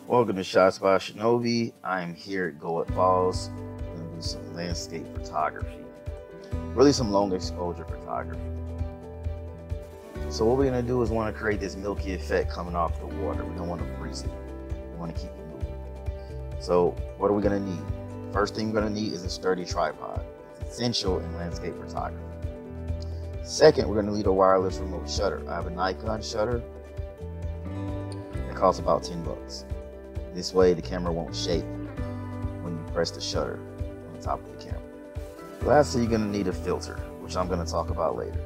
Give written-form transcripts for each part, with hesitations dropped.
Welcome to Shots by Shinobi. I'm here at Goit Waterfalls. I'm going to do some landscape photography, really some long exposure photography. So what we're going to do is want to create this milky effect coming off the water. We don't want to freeze it. We want to keep it moving. So what are we going to need? First thing we're going to need is a sturdy tripod. It's essential in landscape photography. Second, we're going to need a wireless remote shutter. I have a Nikon shutter. It costs about 10 bucks. This way the camera won't shake when you press the shutter on the top of the camera. Lastly, you're going to need a filter, which I'm going to talk about later.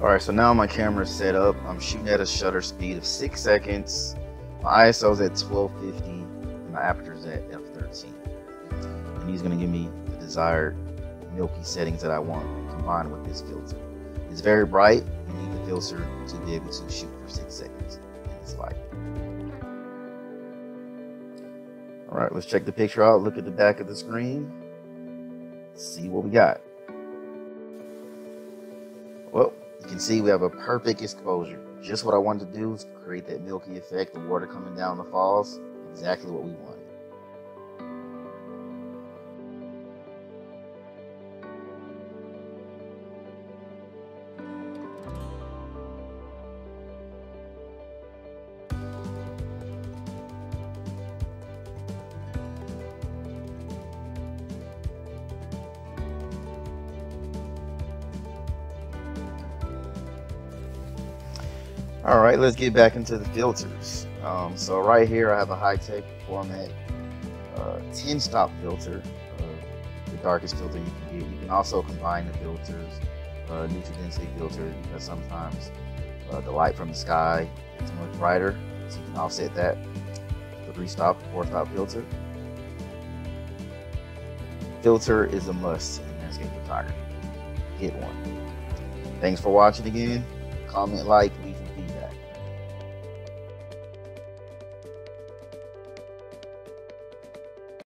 Alright, so now my camera is set up. I'm shooting at a shutter speed of 6 seconds. My ISO is at 1250 and my aperture is at f13. And he's going to give me the desired milky settings that I want combined with this filter. It's very bright. You need the filter to be able to shoot for 6 seconds in this light. Alright, let's check the picture out. Look at the back of the screen. See what we got. Well, you can see we have a perfect exposure. Just what I wanted to do is create that milky effect, the water coming down the falls. Exactly what we wanted. All right, let's get back into the filters. So right here I have a high-tech format 10-stop filter, the darkest filter you can get. You can also combine the filters, neutral density filter, because sometimes the light from the sky is much brighter, so you can offset that. The 3-stop, 4-stop filter. Filter is a must in landscape photography. Get one. Thanks for watching again. Comment, like, leave